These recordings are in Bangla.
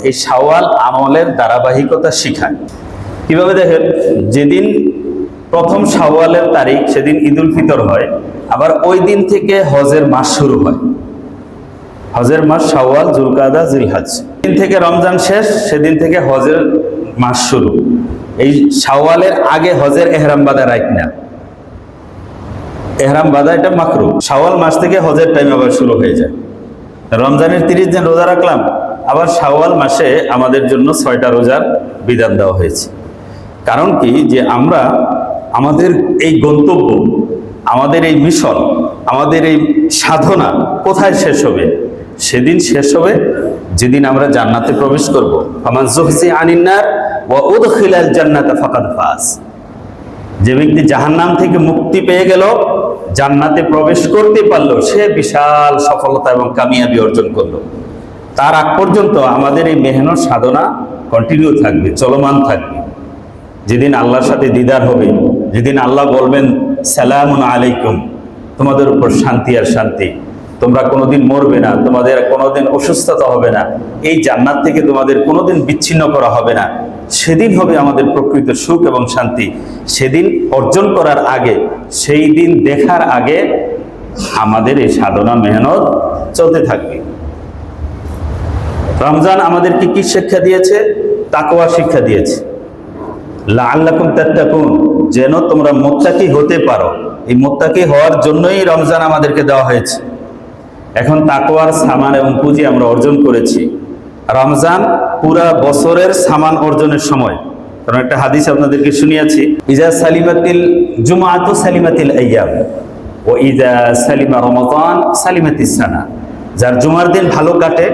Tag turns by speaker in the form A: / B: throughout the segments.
A: এই শাওয়াল আমলের ধারাবাহিকতা শিখায়। কিভাবে দেখেন, যেদিন প্রথম শাওয়ালের তারিখ সেদিন ঈদুল ফিতর হয়, আবার ওই দিন থেকে হজের মাস শুরু হয়। হজের মাস শাওয়াল, যুলকাদা, জিলহজ। দিন থেকে রমজান শেষ, সেদিন থেকে হজের মাস শুরু। এই শাওয়ালের আগে হজের এহরাম বাঁধা রাইট না, এহরাম বাঁধা এটা মাকরুহ। শাওয়াল মাস থেকে হজের টাইম আবার শুরু হয়ে যায়। রমজানের 30 দিন রোজা রাখলাম, আবার শাওয়াল মাসে আমাদের জন্য 6টা রোজার বিধান দেওয়া হয়েছে। কারণ কি, যে আমরা আমাদের এই গন্তব্য, আমাদের এই মিশন, আমাদের এই সাধনা কোথায় শেষ হবে? সেদিন শেষ হবে যেদিন আমরা জান্নাতে প্রবেশ করব। ফামান যুহজি আনিন নার ওয়া উদখিলাল জান্নাতা ফাকাদ ফাজ। যে ব্যক্তি জাহান্নাম থেকে মুক্তি পেয়ে গেল, জান্নাতে প্রবেশ করতে পারলো, সে বিশাল সফলতা এবং কামিয়াবি অর্জন করলো। তার আগ পর্যন্ত আমাদের এই মেহনত সাধনা কন্টিনিউ থাকবে, চলমান থাকবে। যেদিন আল্লাহর সাথে দিদার হবে, যেদিন আল্লাহ বলবেন সালামুন আলাইকুম, তোমাদের উপর শান্তি আর শান্তি, তোমরা কোনোদিন মরবে না, তোমাদের কোনোদিন অসুস্থতা হবে না, এই জান্নাত থেকে তোমাদের কোনোদিন বিচ্ছিন্ন করা হবে না, সেদিন হবে আমাদের প্রকৃত সুখ এবং শান্তি। সেদিন অর্জন করার আগে, সেই দিন দেখার আগে আমাদের এই সাধনা মেহনত চলতে থাকবে। রমজান আমাদেরকে কি শিক্ষা দিয়েছে? তাকওয়া শিক্ষা দিয়েছে। লাআল্লাকুম তাত্তাকুন, যেন তোমরা মুত্তাকি হতে পারো। এই মুত্তাকি হওয়ার জন্যই রমজান আমাদেরকে দেওয়া হয়েছে। এখন তাকওয়ার সামান এবং পুঁজি আমরা অর্জন করেছি। রমজান পুরা বছরের সামান অর্জনের সময়। কারণ একটা হাদিস আপনাদেরকে শুনিয়েছি, ইজা সালিমাতিল জুমআতু সালিমাতিল আইয়াম ও ইজা সালিমা রমাদান সালিমাতিস সানা। যার জুমার দিন ভালো কাটে,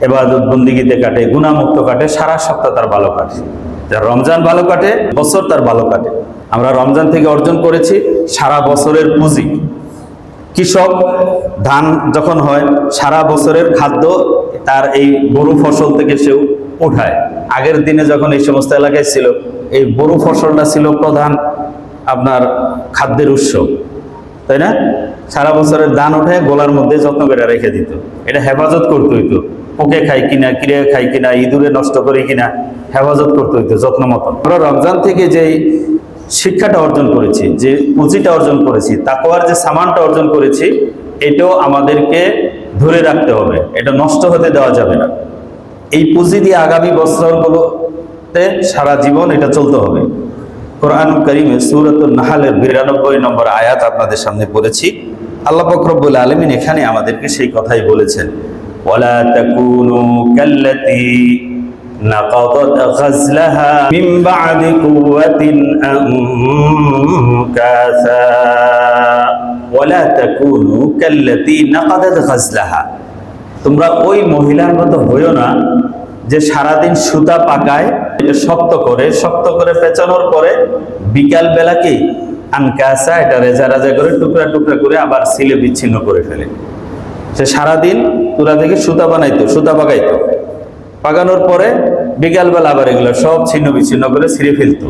A: ইবাদত বন্দিগিতে কাটে, গুনাহমুক্ত কাটে, সারা সপ্তাহ তার ভালো কাটে। যার রমজান ভালো কাটে, বছর তার ভালো কাটে। আমরা রমজান থেকে অর্জন করেছি সারা বছরের পুঁজি। কৃষক ধান যখন হয়, সারা বছরের খাদ্য তার এই বড় ফসল থেকে সে উঠায়। আগের দিনে যখন এই সমস্ত এলাকায় ছিল, এই বড় ফসলটা ছিল প্রধান আপনার খাদ্যের উৎস, তাই না? সারা বছরের ধান উঠে গোলার মধ্যে যত্ন করে রেখে দিত। এটা হেফাজত করতে হইতো, পোকে খাই কিনা, ক্রিয়া খাই কিনা, ইঁদুরে নষ্ট করে কিনা, হেফাজত করতে হইতো যত্ন মতো। আমরা রমজান থেকে যেই শিক্ষাটা অর্জন করেছি, যে পুঁজিটা অর্জন করেছি, তাকওয়ার যে সামানটা অর্জন করেছি, এটাও আমাদেরকে ধরে রাখতে হবে, এটা নষ্ট হতে দেওয়া যাবে না। এই পুঁজি দিয়ে আগামী বছরগুলোতে সারা জীবন এটা চলতে হবে। কোরআন কারীমে সূরাতুন নাহলের 92 নম্বর আয়াত আপনাদের সামনে পড়েছি। আল্লাহ পাক রব্বুল আলামিন এখানে আমাদেরকে সেই কথাই বলেছেন, ওয়ালা তাকুনু কাল্লাতী নাকাদাত গাজলাহা মিন বা'দি কুওয়াতিন আনকাসা ওয়ালা তাকুনু কাল্লাতী নাকাদাত গাজলাহা। তোমরা ওই মহিলার মতো হইও না যে সারাদিন সুতা পাকায়, শক্ত করে পেঁচানোর পরে বিকাল বেলা কি আনকাসা, এটা রেজা রেজা করে টুকরা টুকরা করে আবার সিলে বিচ্ছিন্ন করে ফেলে। সে সারাদিন তুলা থেকে সুতা বানাইতো, সুতা পাকাইতো, পাকানোর পরে বিকালবেলা আবার এগুলো সব ছিন্ন বিচ্ছিন্ন করে ছিঁড়ে ফেলতো।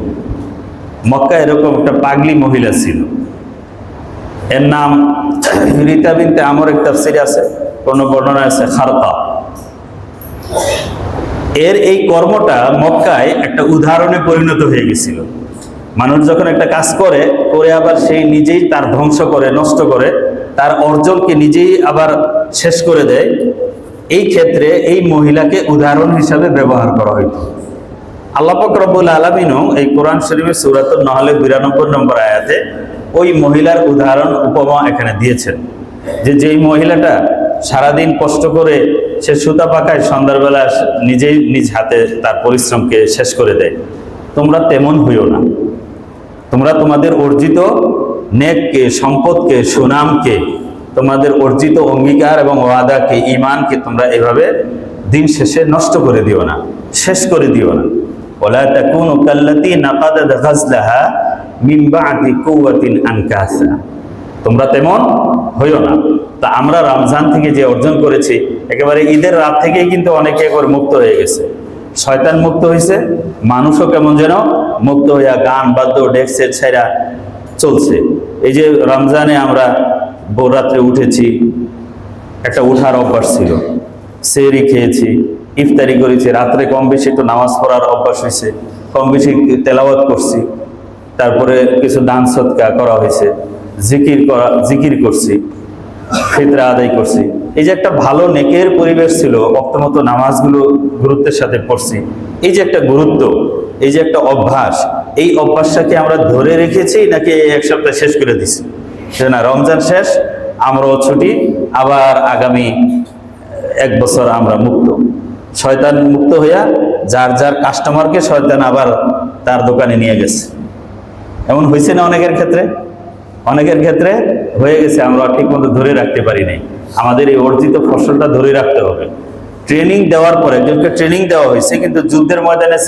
A: মক্কা এরকম একটা পাগলি মহিলা ছিল, এর নাম রিতা বিনতে আমর। একটা তাফসীরে আছে, কোন বর্ণনা আছে খারকা। এর এই কর্মটা মক্কায় একটা উদাহরণে পরিণত হয়ে গেছিল। মানুষ যখন একটা কাজ করে আবার সেই নিজেই তার ধ্বংস করে, নষ্ট করে, তার অর্জনকে নিজেই আবার শেষ করে দেয়, এই ক্ষেত্রে এই মহিলাকে উদাহরণ হিসাবে ব্যবহার করা হইতো। আল্লাহ পাক রব্বুল আলামিনও এই কোরআন শরীফের সূরাতুন নাহলের 92 নম্বর আয়াতে ওই মহিলার উদাহরণ উপমা এখানে দিয়েছেন, যে যেই মহিলাটা সারাদিন কষ্ট করে সে সুতা পাকায়, সন্ধ্যাবেলা নিজেই নিজ হাতে তার পরিশ্রমকে শেষ করে দেয়, তোমরা তেমন হইও না। তোমরা তোমাদের অর্জিত নেককে, সম্পদকে, সুনামকে, তোমাদের অর্জিত অঙ্গীকার এবং ওয়াদাকে, ঈমানকে তোমরা এভাবে দিন শেষে নষ্ট করে দিও না, শেষ করে দিও না। ওয়ালা তাকুনু কাল্লাতী নাকাদাত গাজলাহা মিন বা'দি কুওয়াতিন আনকাসা। তোমরা তেমন হইও না। তা আমরা রমজান থেকে যে অর্জন করেছি, একেবারে ঈদের রাত থেকেই কিন্তু অনেকে একবার মুক্ত হয়ে গেছে। শয়তান মুক্ত হয়েছে, মানুষও কেমন যেন মুক্ত হইয়া গান বাদ্য ডেক সেট ছাইরা চলছে। এই যে রমজানে আমরা ভোর রাত্রে উঠেছি, একটা উঠার অভ্যাস ছিল, সেহরি খেয়েছি, ইফতারি করেছি, রাত্রে কম বেশি একটু নামাজ পড়ার অভ্যাস হয়েছে, কম বেশি তেলাওয়াত করছি, তারপরে কিছু দান সদকা করা হয়েছে, জিকির করছি, ফিতরা আদায় করছি। এই যে একটা ভালো নেকের পরিবেশ ছিল, বক্তমতো নামাজগুলো গুরুত্বের সাথে পড়ছি, এই যে একটা গুরুত্ব, এই যে একটা অভ্যাস, এই অভ্যাসটাকে আমরা ধরে রেখেছি নাকি এক সপ্তাহ শেষ করে দিছি? না, রমজান শেষ, আমরাও ছুটি, আবার আগামী 1 বছর আমরা মুক্ত, শয়তান মুক্ত হইয়া যার যার কাস্টমারকে শয়তান আবার তার দোকানে নিয়ে গেছে। এমন হয়েছে না অনেকের ক্ষেত্রে? অনেকের ক্ষেত্রে হয়ে গেছে, আমরা ঠিক মতো ধরে রাখতে পারি নাই। আমাদের এই অর্জিত ফসলটা ধরে রাখতে হবে। ট্রেনিং দেওয়ার পরে, একজনকে ট্রেনিং দেওয়া হয়েছে, কিন্তু যুদ্ধের ময়দানে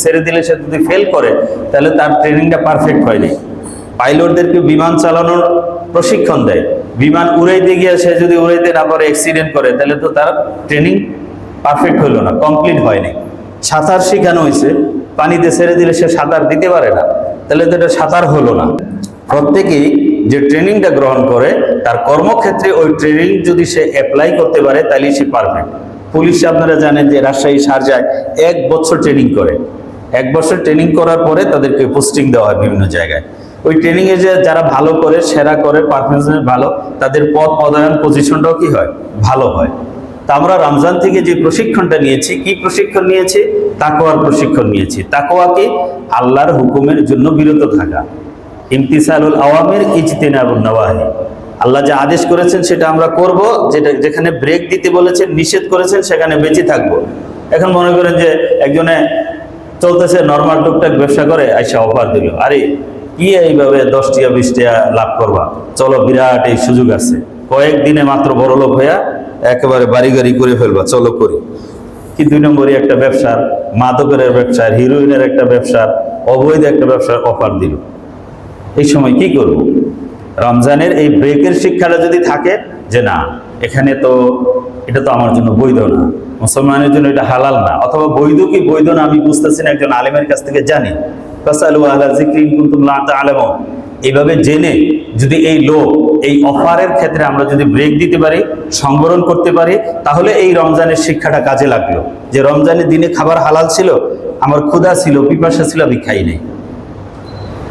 A: ছেড়ে দিলে সে যদি ফেল করে তাহলে তার ট্রেনিংটা পারফেক্ট হয়নি। পাইলটদেরকে বিমান চালানোর প্রশিক্ষণ দেয়, বিমান উড়াইতে গিয়ে সে যদি উড়াইতে না পারে, অ্যাক্সিডেন্ট করে, তাহলে তো তার ট্রেনিং পারফেক্ট হইল না, কমপ্লিট হয়নি। সাঁতার শেখানো হয়েছে, পানিতে ছেড়ে দিলে সে সাঁতার দিতে পারে না, তাহলে তো এটা সাঁতার হলো না। প্রত্যেকেই যে ট্রেনিংটা গ্রহণ করে তার কর্মক্ষেত্রে ওই ট্রেনিং যদি সে অ্যাপ্লাই করতে পারে তাহলে সে পারফেক্ট। পুলিশ আপনারা জানেন যে রাজশাহী শারজায় 1 বছর ট্রেনিং করে, 1 বছর ট্রেনিং করার পরে তাদেরকে পোস্টিং দেওয়া হয় বিভিন্ন জায়গায়। ওই ট্রেনিংয়ে যে যারা ভালো করে, সেরা করে, পারফরমেন্স ভালো, তাদের পদায়ন পজিশনটাও কি হয়, ভালো হয়। তা আমরা রমজান থেকে যে প্রশিক্ষণটা নিয়েছি, কি প্রশিক্ষণ নিয়েছি? তাকওয়ার প্রশিক্ষণ নিয়েছি। তাকওয়া কি? আল্লাহর হুকুমের জন্য বিরত থাকা, ইমতিসালুল আওয়ামির ইজতিনাবুন নওয়াহি। আল্লাহ যে আদেশ করেছেন সেটা আমরা করব, যেখানে ব্রেক দিতে বলেছেন, নিষেধ করেছেন, সেখানে বেঁচে থাকবো। এখন মনে করেন যে একজনে চলতেছে নরমাল টুকটাক ব্যবসা করে, আইসা অফার দিল, আরে কি এইভাবে 10 টাকা 20 টাকা লাভ করবা, চলো বিরাট এই সুযোগ আছে, কয়েকদিনে মাত্র বড়লোক হইয়া একেবারে বাড়ি গাড়ি করে ফেলবা, চলো করি। কি 2 নম্বরই একটা ব্যবসার, মাদকের ব্যবসার, হিরোইনের একটা ব্যবসার, অবৈধ একটা ব্যবসার অফার দিল। এই সময় কি করব? রমজানের এই ব্রেকের শিক্ষাটা যদি থাকে যে না, এখানে তো এটা তো আমার জন্য বৈধ না, মুসলমানের জন্য এটা হালাল না, অথবা বৈধ কি বৈধ না আমি বুঝতেছি না, একজন আলেমের কাছ থেকে জানি, ফাসালু আহলা যিকরি ইন কুনতুম লা তা'লামুন। এইভাবে জেনে যদি এই লোক, এই অফারের ক্ষেত্রে আমরা যদি ব্রেক দিতে পারি, সংবরণ করতে পারি, তাহলে এই রমজানের শিক্ষাটা কাজে লাগলো। যে রমজানের দিনে খাবার হালাল ছিল, আমার ক্ষুধা ছিল, পিপাসা ছিল, আমি খাই নাই,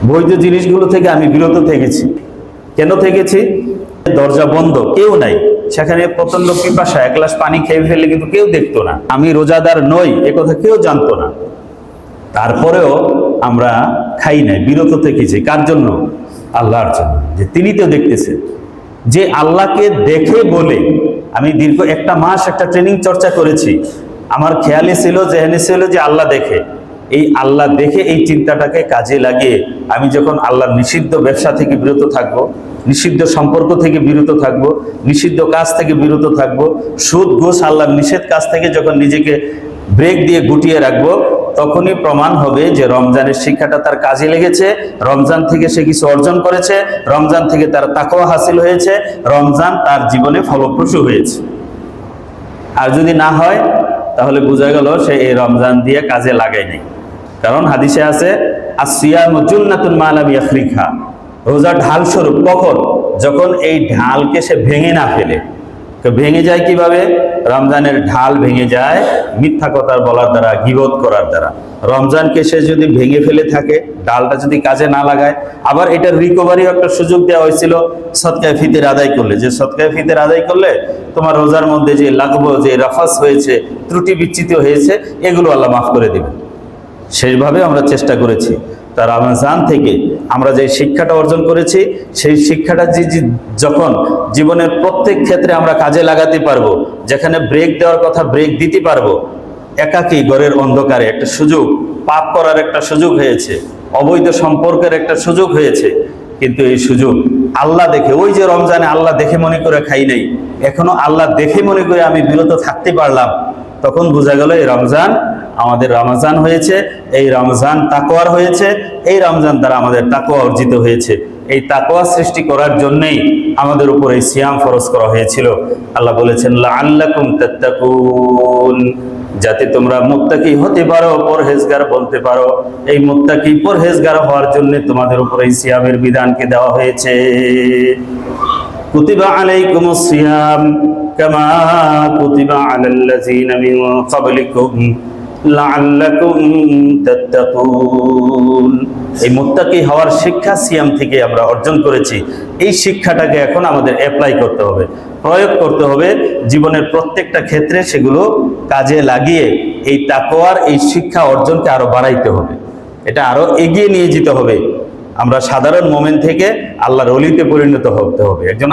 A: বৈধ জিনিসগুলো থেকে আমি বিরত থেকেছি। কেন থেকেছি? দরজা বন্ধ, কেউ নাই, সেখানে প্রচন্ড পিপাসা, 1 গ্লাস পানি খেয়ে ফেললে কিন্তু কেউ দেখতো না, আমি রোজাদার নই এ কথা কেউ জানতো না, তারপরেও আমরা খাই নাই, বিরত থেকেছি। কার জন্য? আল্লাহর জন্য। যে তিনি তো দেখতেছেন, যে আল্লাহকে দেখে বলে আমি দীর্ঘ 1 মাস একটা ট্রেনিং চর্চা করেছি, আমার খেয়ালে ছিল, জেহেনে ছিল যে আল্লাহ দেখে। এই আল্লাহ দেখে এই চিন্তাটাকে কাজে লাগিয়ে আমি যখন আল্লাহর নিষিদ্ধ ব্যবসা থেকে বিরত থাকব, নিষিদ্ধ সম্পর্ক থেকে বিরত থাকব, নিষিদ্ধ কাজ থেকে বিরত থাকব, সুদ ঘুষ আল্লাহর নিষেধ কাজ থেকে যখন নিজেকে ব্রেক দিয়ে গুটিয়ে রাখবো, তখনই প্রমাণ হবে যে রমজানের শিক্ষাটা তার কাজে লেগেছে, রমজান থেকে সে কিছু অর্জন করেছে, রমজান থেকে তার তাকওয়া হাসিল হয়েছে, রমজান তার জীবনে ফলপ্রসূ হয়েছে। আর যদি না হয় তাহলে বোঝা গেল সে এই রমজান দিয়ে কাজে লাগায় নাই। কারণ হাদিসে আছে, আসিয়ামু জুন্নাতুন মা লাম ইয়াখরিখা, রোজা ঢাল স্বরূপ। কখন? যখন এই ঢালকে সে ভেঙে না ফেলে। ভেঙে যায় কিভাবে? রমজানের ঢাল ভেঙে যায় মিথ্যা কথা বলার দ্বারা, গীবত করার দ্বারা। রমজানকে সে যদি ভেঙে ফেলে থাকে, ডালটা যদি কাজে না লাগায়, আবার এটার রিকভারি একটা সুযোগ দেওয়া হয়েছিল সদকায়ে ফিতর আদায় করলে, যে সদকায়ে ফিতর আদায় করলে তোমার রোজার মধ্যে যে লাগবো, যে রাফাস হয়েছে, ত্রুটি বিচ্যুতি হয়েছে, এগুলো আল্লাহ মাফ করে দেবেন। সেইভাবে আমরা চেষ্টা করেছি। তার রমজান থেকে আমরা যে শিক্ষাটা অর্জন করেছি, সেই শিক্ষাটা যখন জীবনের প্রত্যেক ক্ষেত্রে আমরা কাজে লাগাতে পারবো, যেখানে ব্রেক দেওয়ার কথা ব্রেক দিতে পারবো, একাকী ঘরের অন্ধকারে একটা সুযোগ, পাপ করার একটা সুযোগ হয়েছে, অবৈধ সম্পর্কের একটা সুযোগ হয়েছে, কিন্তু এই সুযোগ আল্লাহ দেখে, ওই যে রমজানে আল্লাহ দেখে মনে করে খাই নাই, এখনো আল্লাহ দেখে মনে করে আমি বিরত থাকতে পারলাম, তখন বোঝা গেল এই রমজান আমাদের রমজান হয়েছে, এই রমজান তাকওয়ার হয়েছে, এই রমজান দ্বারা আমাদের তাকওয়া অর্জিত হয়েছে। এই তাকওয়া সৃষ্টি করার জন্যই আমাদের উপর এই সিয়াম ফরজ করা হয়েছিল। আল্লাহ বলেছেন লাআল্লাকুম তাত্তাকুন, যাতে তোমরা মুত্তাকি হতে পারো, পরহেজগার বলতে পারো। এই মুত্তাকি পরহেজগার হওয়ার জন্য তোমাদের উপর এই সিয়ামের বিধানকে দেওয়া হয়েছে। কুতিবা আলাইকুমুস সিয়াম কামা কুতিবা আলাল্লাযীনা মিন ক্বাবলিকুম লাআল্লাকুম তাত্তাকুন। এই মুত্তাকি হওয়ার শিক্ষা সিয়াম থেকে আমরা অর্জন করেছি। এই শিক্ষাটাকে এখন আমাদের অ্যাপ্লাই করতে হবে, প্রয়োগ করতে হবে জীবনের প্রত্যেকটা ক্ষেত্রে, সেগুলো কাজে লাগিয়ে এই তাকওয়ার এই শিক্ষা অর্জনকে আরো বাড়াইতে হবে, এটা আরো এগিয়ে নিয়ে যেতে হবে। আমরা সাধারণ মোমেন থেকে আল্লাহর ওলিতে পরিণত হতে হবে। একজন